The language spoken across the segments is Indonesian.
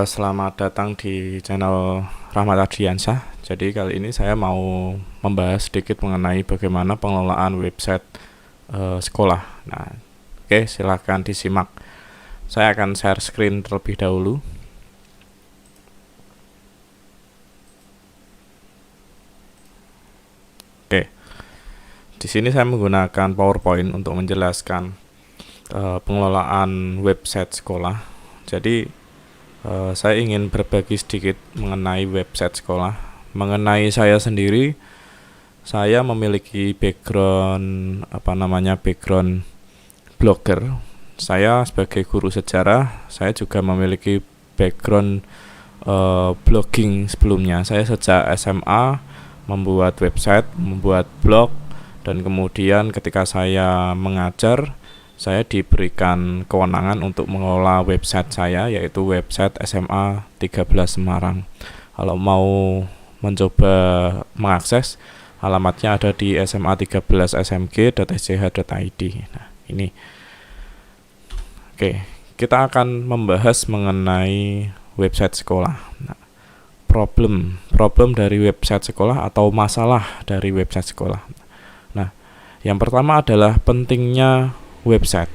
Selamat datang di channel Rahmat Ardiansyah. Jadi kali ini saya mau membahas sedikit mengenai bagaimana pengelolaan website sekolah. Nah, silahkan disimak. Saya akan share screen terlebih dahulu. Di sini saya menggunakan PowerPoint untuk menjelaskan pengelolaan website sekolah. Jadi saya ingin berbagi sedikit mengenai website sekolah. Mengenai saya sendiri, saya memiliki background background blogger. Saya sebagai guru sejarah, saya juga memiliki background blogging sebelumnya. Saya sejak SMA membuat website, membuat blog, dan kemudian ketika saya mengajar, saya diberikan kewenangan untuk mengelola website saya, yaitu website SMA 13 Semarang. Kalau mau mencoba mengakses, alamatnya ada di sma13smg.sch.id. Nah, ini. Kita akan membahas mengenai website sekolah. Nah, problem dari website sekolah atau masalah dari website sekolah. Nah, yang pertama adalah pentingnya website.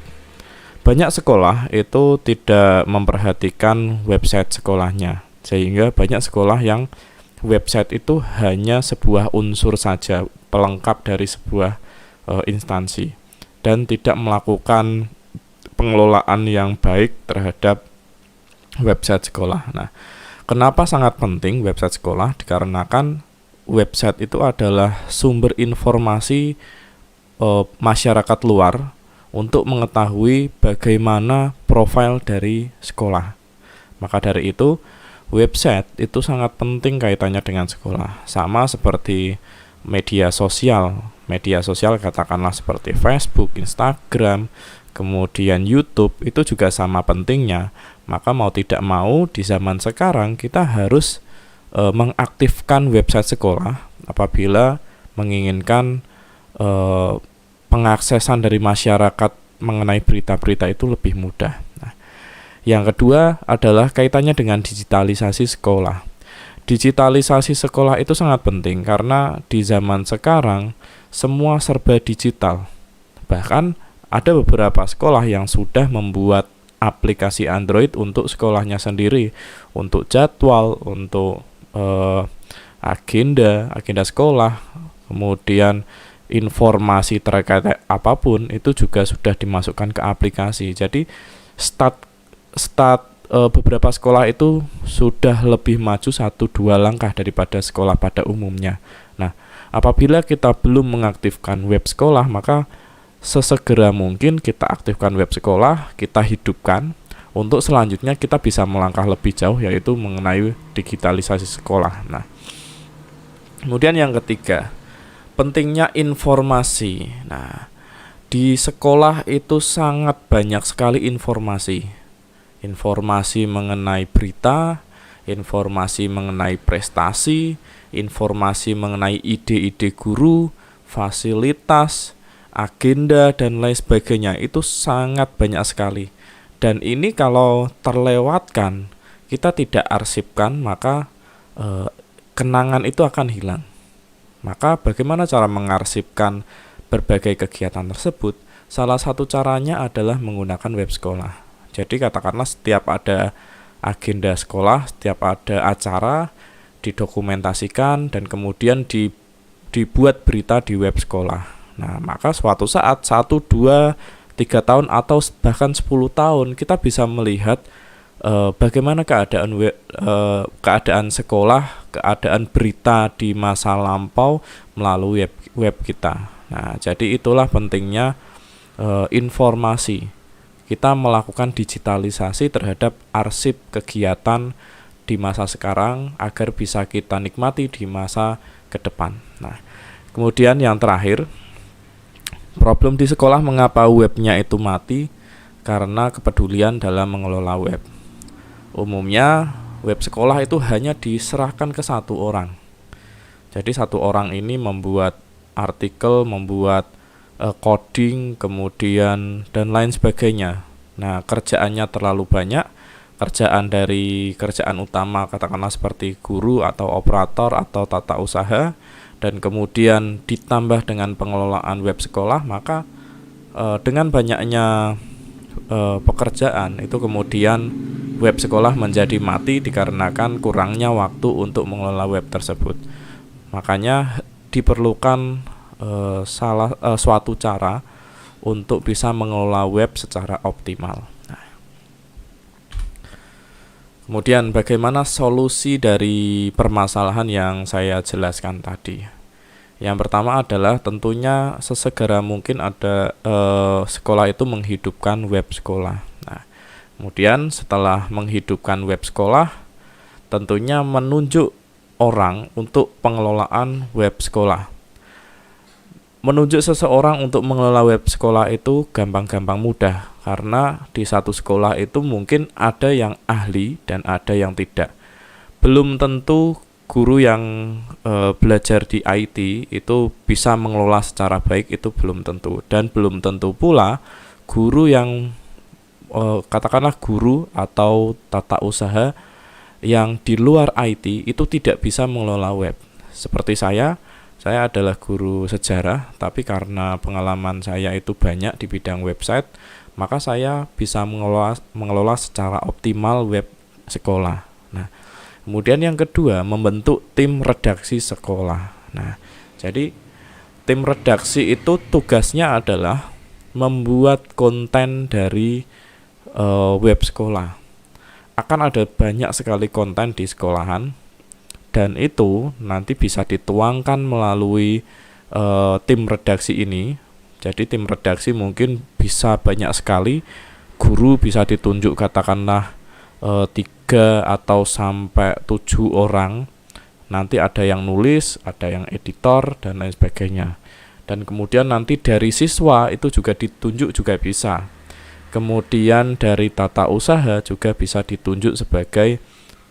Banyak sekolah itu tidak memperhatikan website sekolahnya, sehingga banyak sekolah yang website itu hanya sebuah unsur saja, pelengkap dari sebuah instansi, dan tidak melakukan pengelolaan yang baik terhadap website sekolah. Nah, kenapa sangat penting website sekolah? Dikarenakan website itu adalah sumber informasi masyarakat luar untuk mengetahui bagaimana profil dari sekolah. Maka dari itu, website itu sangat penting kaitannya dengan sekolah. Sama seperti media sosial. Media sosial katakanlah seperti Facebook, Instagram, kemudian YouTube, itu juga sama pentingnya. Maka mau tidak mau di zaman sekarang kita harus mengaktifkan website sekolah apabila menginginkan pengaksesan dari masyarakat mengenai berita-berita itu lebih mudah. Nah, yang kedua adalah kaitannya dengan digitalisasi sekolah. Digitalisasi sekolah itu sangat penting karena di zaman sekarang semua serba digital. Bahkan ada beberapa sekolah yang sudah membuat aplikasi Android untuk sekolahnya sendiri, untuk jadwal, untuk agenda sekolah, kemudian informasi terkait apapun itu juga sudah dimasukkan ke aplikasi. Jadi beberapa sekolah itu sudah lebih maju 1-2 langkah daripada sekolah pada umumnya. Nah, apabila kita belum mengaktifkan web sekolah, maka sesegera mungkin kita aktifkan web sekolah, kita hidupkan untuk selanjutnya kita bisa melangkah lebih jauh, yaitu mengenai digitalisasi sekolah. Nah, kemudian yang ketiga, pentingnya informasi. Nah, di sekolah itu sangat banyak sekali informasi. Informasi mengenai berita, informasi mengenai prestasi, informasi mengenai ide-ide guru, fasilitas, agenda, dan lain sebagainya. Itu sangat banyak sekali. Dan ini kalau terlewatkan, kita tidak arsipkan, maka kenangan itu akan hilang. Maka bagaimana cara mengarsipkan berbagai kegiatan tersebut? Salah satu caranya adalah menggunakan web sekolah. Jadi katakanlah setiap ada agenda sekolah, setiap ada acara didokumentasikan dan kemudian dibuat berita di web sekolah. Nah, maka suatu saat 1, 2, 3 tahun atau bahkan 10 tahun kita bisa melihat bagaimana keadaan sekolah, keadaan berita di masa lampau melalui web kita. Nah, jadi itulah pentingnya informasi. Kita melakukan digitalisasi terhadap arsip kegiatan di masa sekarang agar bisa kita nikmati di masa ke depan. Nah, kemudian yang terakhir, problem di sekolah mengapa webnya itu mati? Karena kepedulian dalam mengelola web. Umumnya web sekolah itu hanya diserahkan ke satu orang. Jadi satu orang ini membuat artikel, membuat coding, kemudian dan lain sebagainya. Nah, kerjaannya terlalu banyak, kerjaan utama, katakanlah seperti guru atau operator atau tata usaha, dan kemudian ditambah dengan pengelolaan web sekolah, maka dengan banyaknya pekerjaan itu kemudian web sekolah menjadi mati dikarenakan kurangnya waktu untuk mengelola web tersebut. Makanya diperlukan suatu cara untuk bisa mengelola web secara optimal. Kemudian bagaimana solusi dari permasalahan yang saya jelaskan tadi? Yang pertama adalah tentunya sesegera mungkin ada sekolah itu menghidupkan web sekolah. Nah, kemudian setelah menghidupkan web sekolah, tentunya menunjuk orang untuk pengelolaan web sekolah. Menunjuk seseorang untuk mengelola web sekolah itu gampang-gampang mudah, karena di satu sekolah itu mungkin ada yang ahli dan ada yang tidak. Belum tentu guru yang belajar di IT itu bisa mengelola secara baik, itu belum tentu. Dan belum tentu pula guru yang katakanlah guru atau tata usaha yang di luar IT itu tidak bisa mengelola web. Seperti saya adalah guru sejarah, tapi karena pengalaman saya itu banyak di bidang website, maka saya bisa mengelola secara optimal web sekolah. Nah, kemudian yang kedua, membentuk tim redaksi sekolah. Nah, jadi tim redaksi itu tugasnya adalah membuat konten dari web sekolah. Akan ada banyak sekali konten di sekolahan, dan itu nanti bisa dituangkan melalui tim redaksi ini. Jadi tim redaksi mungkin bisa banyak sekali, guru bisa ditunjuk katakanlah 3 atau sampai 7 orang. Nanti ada yang nulis, ada yang editor, dan lain sebagainya. Dan kemudian nanti dari siswa itu juga ditunjuk juga bisa. Kemudian dari tata usaha juga bisa ditunjuk sebagai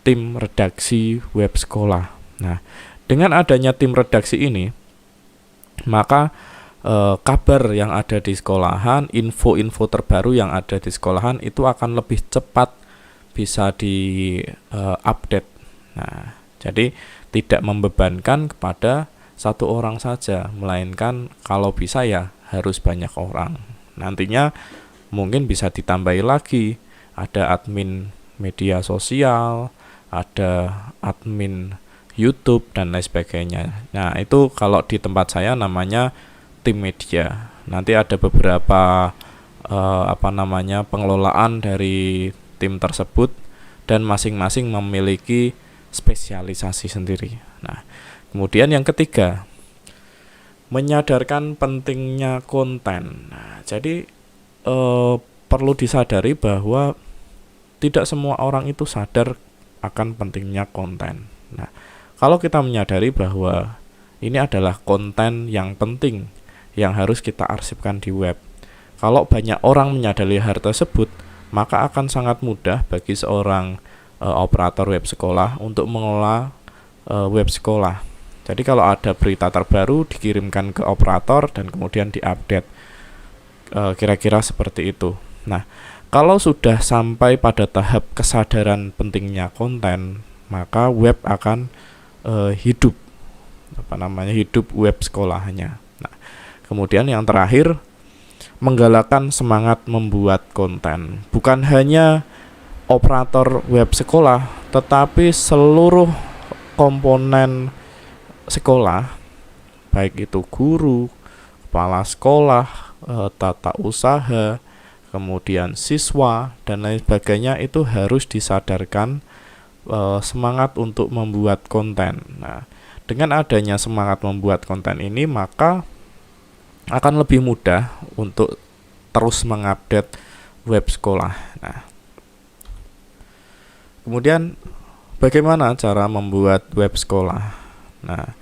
tim redaksi web sekolah. Nah, dengan adanya tim redaksi ini, maka kabar yang ada di sekolahan, info-info terbaru yang ada di sekolahan itu akan lebih cepat bisa di-update. Nah, jadi tidak membebankan kepada satu orang saja, melainkan kalau bisa ya harus banyak orang. Nantinya mungkin bisa ditambahi lagi, ada admin media sosial, ada admin YouTube dan lain sebagainya. Nah, itu kalau di tempat saya namanya tim media. Nanti ada beberapa pengelolaan dari tim tersebut, dan masing-masing memiliki spesialisasi sendiri. Nah, kemudian yang ketiga, menyadarkan pentingnya konten. Nah, jadi perlu disadari bahwa tidak semua orang itu sadar akan pentingnya konten. Nah, kalau kita menyadari bahwa ini adalah konten yang penting yang harus kita arsipkan di web, kalau banyak orang menyadari hal tersebut, maka akan sangat mudah bagi seorang operator web sekolah untuk mengelola web sekolah. Jadi kalau ada berita terbaru dikirimkan ke operator dan kemudian diupdate, kira-kira seperti itu. Nah, kalau sudah sampai pada tahap kesadaran pentingnya konten, maka web akan hidup web sekolahnya. Nah, kemudian yang terakhir, menggalakkan semangat membuat konten. Bukan hanya operator web sekolah, tetapi seluruh komponen sekolah, baik itu guru, kepala sekolah, tata usaha, kemudian siswa dan lain sebagainya, itu harus disadarkan semangat untuk membuat konten. Nah, dengan adanya semangat membuat konten ini, maka akan lebih mudah untuk terus mengupdate web sekolah. Nah, kemudian bagaimana cara membuat web sekolah? Nah,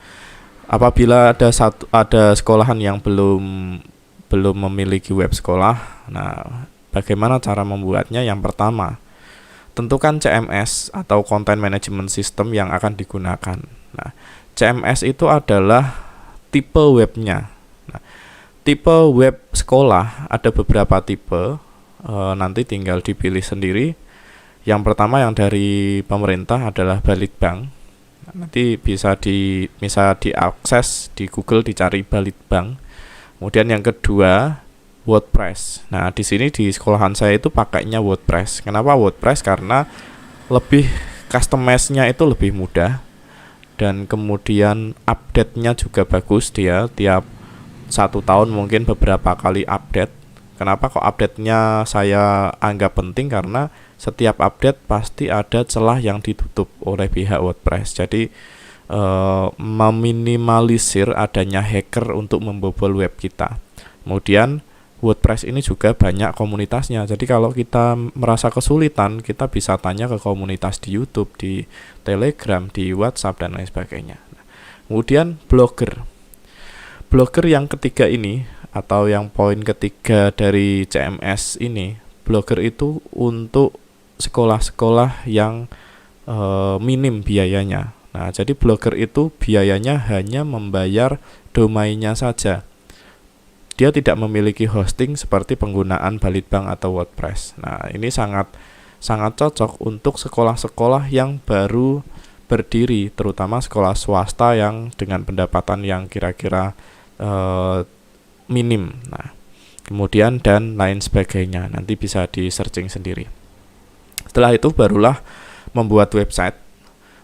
apabila ada sekolahan yang belum memiliki web sekolah, nah bagaimana cara membuatnya? Yang pertama, tentukan CMS atau Content Management System yang akan digunakan. Nah, CMS itu adalah tipe webnya. Nah, tipe web sekolah ada beberapa tipe, nanti tinggal dipilih sendiri. Yang pertama yang dari pemerintah adalah Balitbank. Nanti bisa diakses di Google, dicari Balitbank. Kemudian yang kedua WordPress. Nah, di sini di sekolahan saya itu pakainya WordPress. Kenapa WordPress? Karena lebih customize-nya itu lebih mudah, dan kemudian update-nya juga bagus. Dia tiap 1 tahun mungkin beberapa kali update. Kenapa kok update-nya saya anggap penting? Karena setiap update pasti ada celah yang ditutup oleh pihak WordPress. Jadi meminimalisir adanya hacker untuk membobol web kita. Kemudian WordPress ini juga banyak komunitasnya. Jadi kalau kita merasa kesulitan, kita bisa tanya ke komunitas di YouTube, di Telegram, di WhatsApp, dan lain sebagainya. Kemudian Blogger. Blogger yang ketiga ini, atau yang poin ketiga dari CMS ini, Blogger itu untuk sekolah-sekolah yang minim biayanya. Nah, jadi Blogger itu biayanya hanya membayar domainnya saja. Dia tidak memiliki hosting seperti penggunaan Balitbank atau WordPress. Nah, ini sangat cocok untuk sekolah-sekolah yang baru berdiri, terutama sekolah swasta yang dengan pendapatan yang kira-kira minim. Nah, kemudian dan lain sebagainya. Nanti bisa di searching sendiri. Setelah itu barulah membuat website.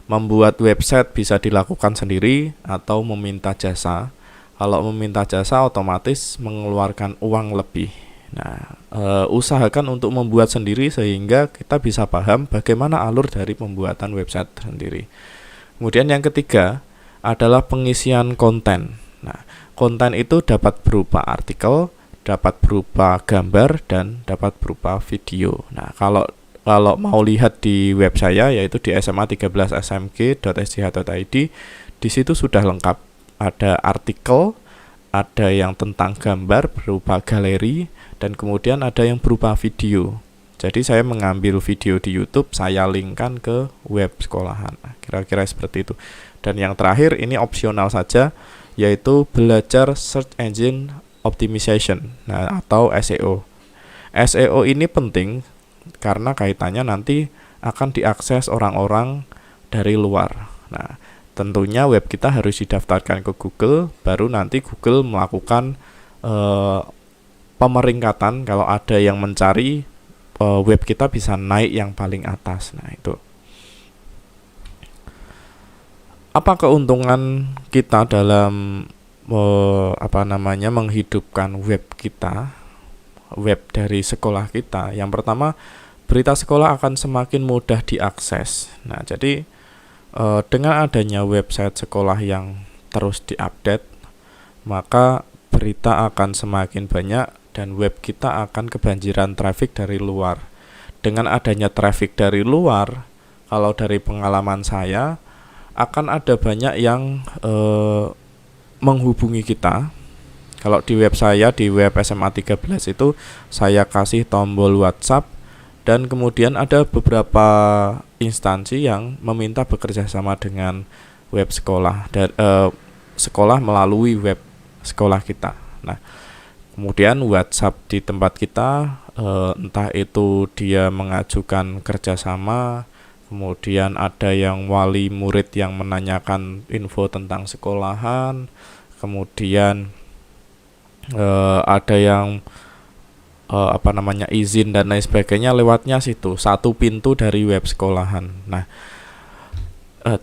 Membuat website bisa dilakukan sendiri atau meminta jasa. Kalau meminta jasa otomatis mengeluarkan uang lebih. Nah, usahakan untuk membuat sendiri sehingga kita bisa paham bagaimana alur dari pembuatan website sendiri. Kemudian yang ketiga adalah pengisian konten. Nah, konten itu dapat berupa artikel, dapat berupa gambar, dan dapat berupa video. Nah, kalau mau lihat di web saya, yaitu di sma13smg.sch.id, di situ sudah lengkap. Ada artikel, ada yang tentang gambar berupa galeri, dan kemudian ada yang berupa video. Jadi saya mengambil video di YouTube, saya linkkan ke web sekolahan. Nah, kira-kira seperti itu. Dan yang terakhir ini opsional saja, yaitu belajar Search Engine Optimization, nah, atau SEO. SEO ini penting karena kaitannya nanti akan diakses orang-orang dari luar. Nah, tentunya web kita harus didaftarkan ke Google, baru nanti Google melakukan pemeringkatan. Kalau ada yang mencari, web kita bisa naik yang paling atas. Nah, itu. Apa keuntungan kita dalam menghidupkan web kita, web dari sekolah kita? Yang pertama, berita sekolah akan semakin mudah diakses. Nah, jadi dengan adanya website sekolah yang terus diupdate, maka berita akan semakin banyak dan web kita akan kebanjiran traffic dari luar. Dengan adanya traffic dari luar, kalau dari pengalaman saya, akan ada banyak yang menghubungi kita. Kalau di web saya, di web SMA 13 itu, saya kasih tombol WhatsApp, dan kemudian ada beberapa instansi yang meminta bekerja sama dengan web sekolah, dan sekolah melalui web sekolah kita. Nah, kemudian WhatsApp di tempat kita, entah itu dia mengajukan kerjasama, kemudian ada yang wali murid yang menanyakan info tentang sekolahan, kemudian ada yang izin dan lain sebagainya lewatnya situ, satu pintu dari web sekolahan. Nah,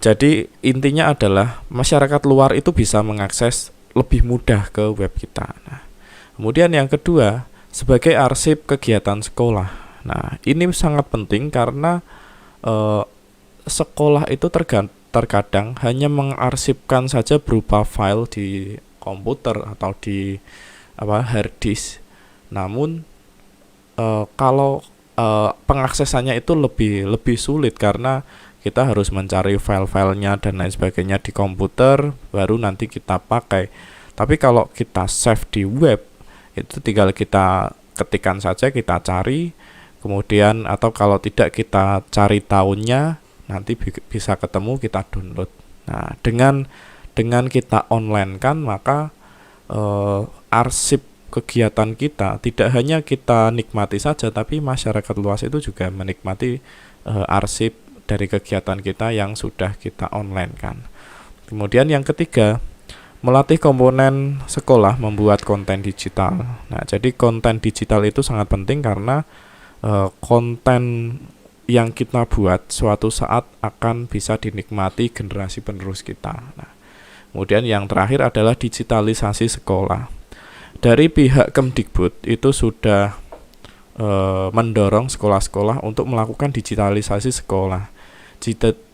jadi intinya adalah masyarakat luar itu bisa mengakses lebih mudah ke web kita. Nah, kemudian yang kedua, sebagai arsip kegiatan sekolah. Nah, ini sangat penting karena sekolah itu terkadang hanya mengarsipkan saja berupa file di komputer atau di hard disk. Namun kalau pengaksesannya itu lebih sulit karena kita harus mencari file-filenya dan lain sebagainya di komputer, baru nanti kita pakai. Tapi kalau kita save di web, itu tinggal kita ketikkan saja, kita cari, kemudian atau kalau tidak kita cari tahunnya, nanti bisa ketemu, kita download. Nah, dengan kita online kan, maka arsip kegiatan kita tidak hanya kita nikmati saja, tapi masyarakat luas itu juga menikmati arsip dari kegiatan kita yang sudah kita online kan. Kemudian yang ketiga, melatih komponen sekolah membuat konten digital. Nah, jadi konten digital itu sangat penting karena konten yang kita buat suatu saat akan bisa dinikmati generasi penerus kita. Nah, kemudian yang terakhir adalah digitalisasi sekolah. Dari pihak Kemdikbud itu sudah mendorong sekolah-sekolah untuk melakukan digitalisasi sekolah.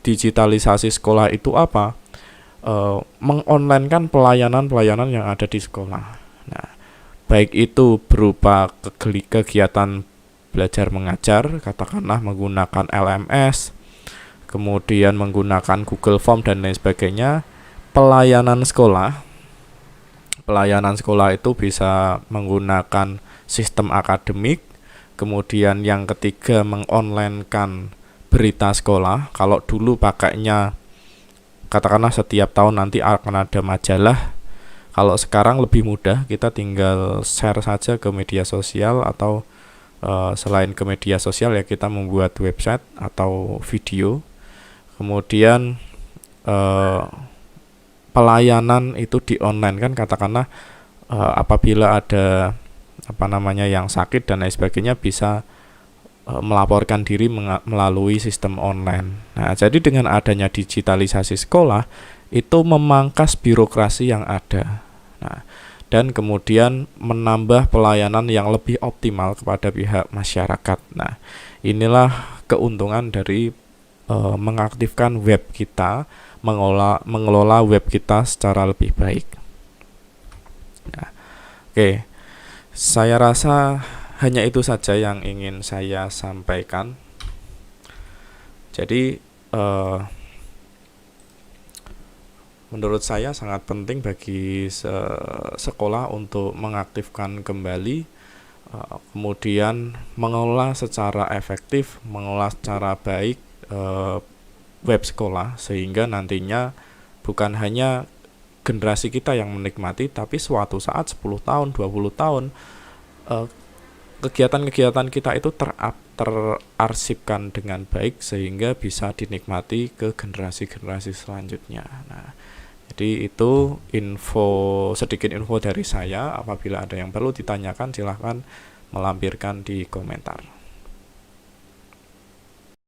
Digitalisasi sekolah itu apa? Mengonlinekan pelayanan-pelayanan yang ada di sekolah. Nah, baik itu berupa kegiatan belajar mengajar, katakanlah menggunakan LMS, kemudian menggunakan Google Form dan lain sebagainya. Pelayanan sekolah itu bisa menggunakan sistem akademik. Kemudian yang ketiga, mengonlinekan berita sekolah. Kalau dulu pakainya katakanlah setiap tahun nanti akan ada majalah. Kalau sekarang lebih mudah, kita tinggal share saja ke media sosial atau selain ke media sosial ya kita membuat website atau video. Kemudian pelayanan itu di online kan, katakanlah apabila ada yang sakit dan lain sebagainya bisa melaporkan diri melalui sistem online. Nah, jadi dengan adanya digitalisasi sekolah itu memangkas birokrasi yang ada. Nah, dan kemudian menambah pelayanan yang lebih optimal kepada pihak masyarakat. Nah, inilah keuntungan dari mengaktifkan web kita, mengelola web kita secara lebih baik. Nah, oke. Saya rasa hanya itu saja yang ingin saya sampaikan. Jadi menurut saya sangat penting bagi sekolah untuk mengaktifkan kembali, kemudian mengelola secara efektif, mengelola secara baik web sekolah, sehingga nantinya bukan hanya generasi kita yang menikmati, tapi suatu saat 10 tahun, 20 tahun kegiatan-kegiatan kita itu terarsipkan dengan baik sehingga bisa dinikmati ke generasi-generasi selanjutnya. Nah, jadi itu sedikit info dari saya. Apabila ada yang perlu ditanyakan silahkan melampirkan di komentar.